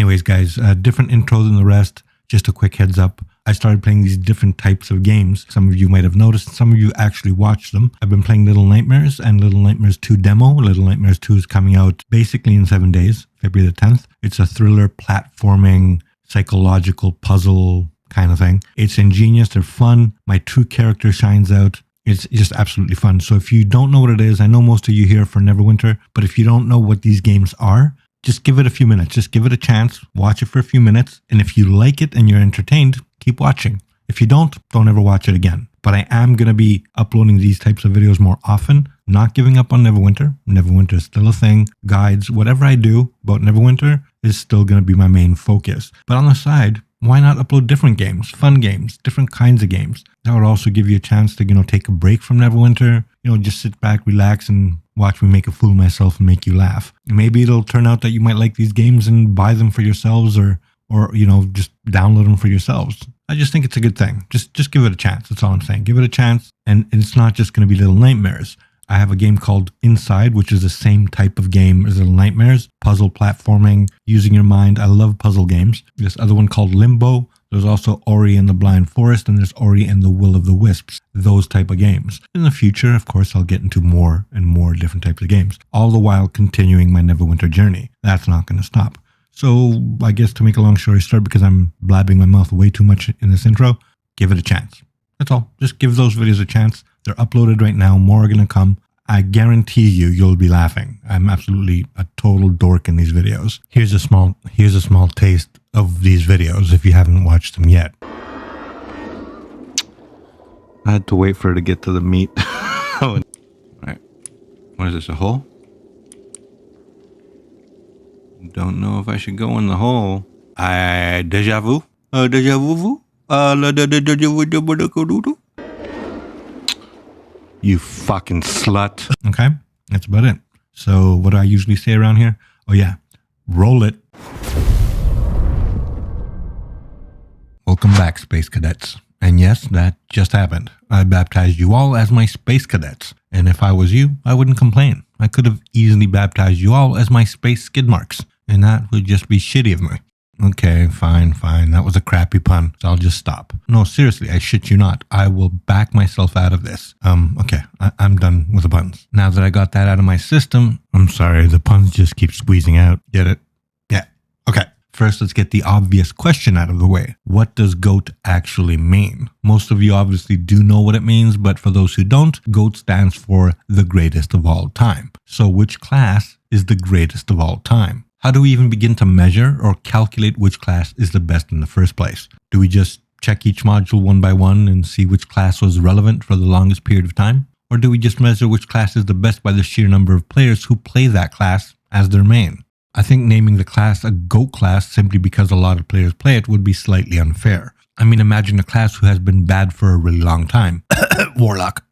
Anyways, guys, different intro than the rest. Just a quick heads up. I started playing these different types of games. Some of you might have noticed. Some of you actually watched them. I've been playing Little Nightmares and Little Nightmares 2 demo. Little Nightmares 2 is coming out basically in 7 days, February the 10th. It's a thriller, platforming, psychological puzzle kind of thing. It's ingenious. They're fun. My true character shines out. It's just absolutely fun. So if you don't know what it is, I know most of you here for Neverwinter, but if you don't know what these games are, just give it a few minutes. Just give it a chance. Watch it for a few minutes. And if you like it and you're entertained, keep watching. If you don't ever watch it again. But I am going to be uploading these types of videos more often. Not giving up on Neverwinter. Neverwinter is still a thing. Guides, whatever I do about Neverwinter is still going to be my main focus. But on the side, why not upload different games, fun games, different kinds of games? That would also give you a chance to, take a break from Neverwinter. Just sit back, relax, and watch me make a fool of myself and make you laugh. Maybe it'll turn out that you might like these games and buy them for yourselves or just download them for yourselves. I just think it's a good thing. Just give it a chance. That's all I'm saying. Give it a chance. And it's not just going to be Little Nightmares. I have a game called Inside, which is the same type of game as Little Nightmares. Puzzle platforming, using your mind. I love puzzle games. This other one called Limbo. There's also Ori and the Blind Forest, and there's Ori and the Will of the Wisps. Those type of games. In the future, of course, I'll get into more and more different types of games. All the while continuing my Neverwinter journey. That's not going to stop. So I guess to make a long story short, because I'm blabbing my mouth way too much in this intro, give it a chance. That's all. Just give those videos a chance. They're uploaded right now. More are going to come. I guarantee you'll be laughing. I'm absolutely a total dork in these videos. Here's a small taste of these videos if you haven't watched them yet. I had to wait for it to get to the meat. All right. What is this, a hole? Don't know if I should go in the hole. Deja vu? Deja vu? You fucking slut. Okay, that's about it. So what do I usually say around here? Oh yeah, roll it. Welcome back, Space Cadets. And yes, that just happened. I baptized you all as my Space Cadets. And if I was you, I wouldn't complain. I could have easily baptized you all as my Space Skid Marks. And that would just be shitty of me. Okay, fine. That was a crappy pun. So I'll just stop. No, seriously, I shit you not. I will back myself out of this. Okay, I'm done with the puns. Now that I got that out of my system, I'm sorry, the puns just keep squeezing out. Get it? Yeah. Okay. First, let's get the obvious question out of the way. What does GOAT actually mean? Most of you obviously do know what it means, but for those who don't, GOAT stands for the greatest of all time. So which class is the greatest of all time? How do we even begin to measure or calculate which class is the best in the first place? Do we just check each module one by one and see which class was relevant for the longest period of time? Or do we just measure which class is the best by the sheer number of players who play that class as their main? I think naming the class a GOAT class simply because a lot of players play it would be slightly unfair. I mean, imagine a class who has been bad for a really long time. Warlock.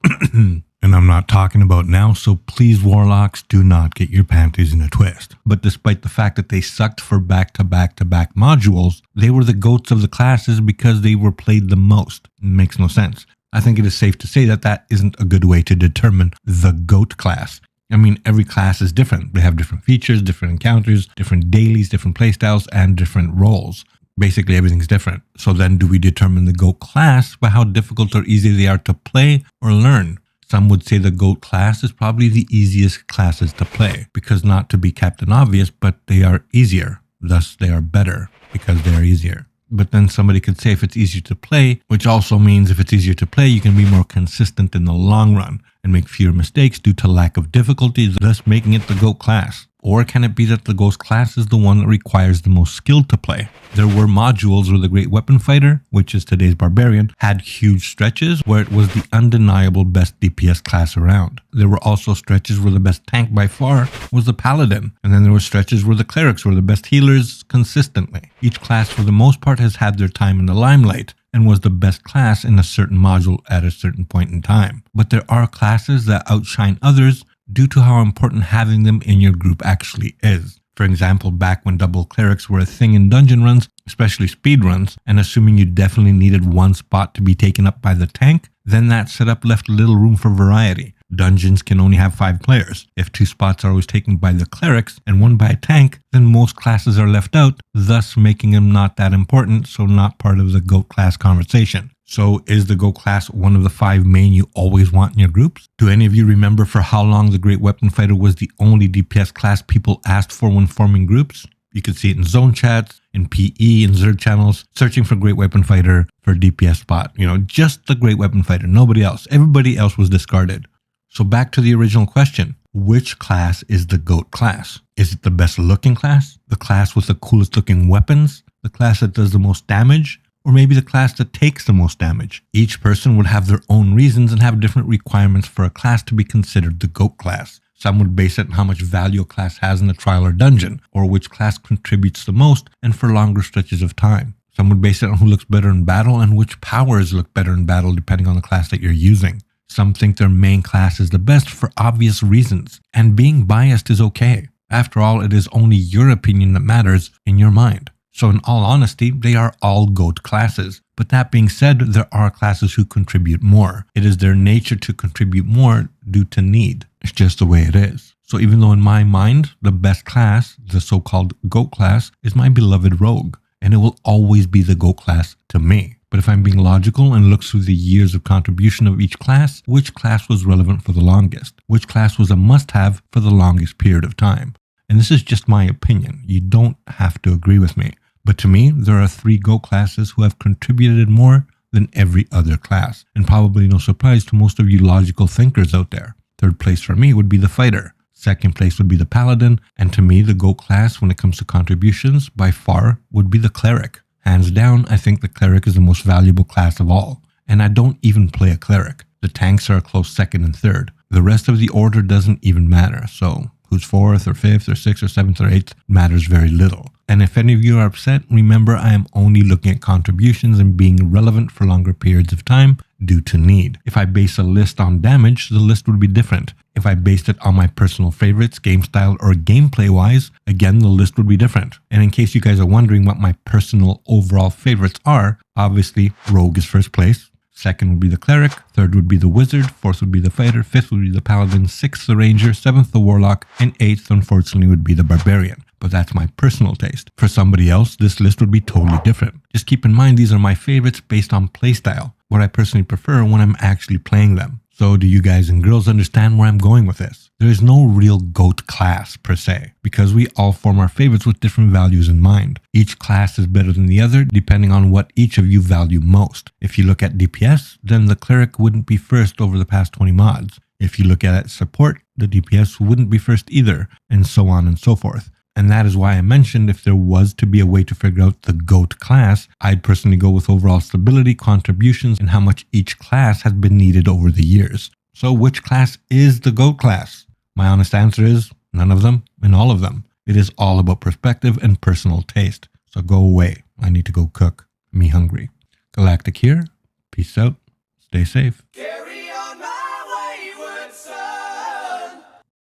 And I'm not talking about now, so please, Warlocks, do not get your panties in a twist. But despite the fact that they sucked for back-to-back-to-back modules, they were the GOATs of the classes because they were played the most. It makes no sense. I think it is safe to say that that isn't a good way to determine the GOAT class. I mean, every class is different. They have different features, different encounters, different dailies, different playstyles, and different roles. Basically, everything's different. So then do we determine the GOAT class by how difficult or easy they are to play or learn? Some would say the GOAT class is probably the easiest classes to play because not to be Captain Obvious, but they are easier. Thus, they are better because they are easier. But then somebody could say if it's easier to play, which also means if it's easier to play, you can be more consistent in the long run and make fewer mistakes due to lack of difficulty, thus making it the GOAT class. Or can it be that the GOAT class is the one that requires the most skill to play? There were modules where the Great Weapon Fighter, which is today's Barbarian, had huge stretches where it was the undeniable best DPS class around. There were also stretches where the best tank by far was the Paladin. And then there were stretches where the Clerics were the best healers consistently. Each class for the most part has had their time in the limelight and was the best class in a certain module at a certain point in time. But there are classes that outshine others due to how important having them in your group actually is. For example, back when double clerics were a thing in dungeon runs, especially speed runs, and assuming you definitely needed one spot to be taken up by the tank, then that setup left little room for variety. Dungeons can only have 5 players. If 2 spots are always taken by the clerics and 1 by a tank, then most classes are left out, thus making them not that important, so not part of the GOAT class conversation. So is the GOAT class one of the 5 main you always want in your groups? Do any of you remember for how long the Great Weapon Fighter was the only DPS class people asked for when forming groups? You could see it in zone chats, in PE, and Zerg channels, searching for Great Weapon Fighter for DPS spot. Just the Great Weapon Fighter, nobody else. Everybody else was discarded. So back to the original question. Which class is the GOAT class? Is it the best looking class? The class with the coolest looking weapons? The class that does the most damage? Or maybe the class that takes the most damage? Each person would have their own reasons and have different requirements for a class to be considered the GOAT class. Some would base it on how much value a class has in a trial or dungeon, or which class contributes the most and for longer stretches of time. Some would base it on who looks better in battle and which powers look better in battle depending on the class that you're using. Some think their main class is the best for obvious reasons, and being biased is okay. After all, it is only your opinion that matters in your mind. So in all honesty, they are all GOAT classes. But that being said, there are classes who contribute more. It is their nature to contribute more due to need. It's just the way it is. So even though in my mind, the best class, the so-called GOAT class, is my beloved rogue, and it will always be the GOAT class to me. But if I'm being logical and look through the years of contribution of each class, which class was relevant for the longest? Which class was a must-have for the longest period of time? And this is just my opinion. You don't have to agree with me. But to me, there are 3 GOAT classes who have contributed more than every other class. And probably no surprise to most of you logical thinkers out there. 3rd place for me would be the fighter. 2nd place would be the paladin. And to me, the GOAT class when it comes to contributions by far would be the cleric. Hands down, I think the cleric is the most valuable class of all. And I don't even play a cleric. The tanks are a close 2nd and 3rd. The rest of the order doesn't even matter. So who's 4th or 5th or 6th or 7th or 8th matters very little. And if any of you are upset, remember I am only looking at contributions and being relevant for longer periods of time due to need. If I base a list on damage, the list would be different. If I based it on my personal favorites, game style, or gameplay wise, again, the list would be different. And in case you guys are wondering what my personal overall favorites are, obviously Rogue is 1st place. 2nd would be the cleric, 3rd would be the wizard, 4th would be the fighter, 5th would be the paladin, 6th the ranger, 7th the warlock, and 8th unfortunately would be the barbarian. But that's my personal taste. For somebody else, this list would be totally different. Just keep in mind these are my favorites based on playstyle, what I personally prefer when I'm actually playing them. So do you guys and girls understand where I'm going with this? There is no real GOAT class per se, because we all form our favorites with different values in mind. Each class is better than the other depending on what each of you value most. If you look at DPS, then the cleric wouldn't be 1st over the past 20 mods. If you look at support, the DPS wouldn't be 1st either, and so on and so forth. And that is why I mentioned if there was to be a way to figure out the GOAT class, I'd personally go with overall stability, contributions, and how much each class has been needed over the years. So which class is the GOAT class? My honest answer is none of them and all of them. It is all about perspective and personal taste. So go away. I need to go cook. Me hungry. Galactic here. Peace out. Stay safe.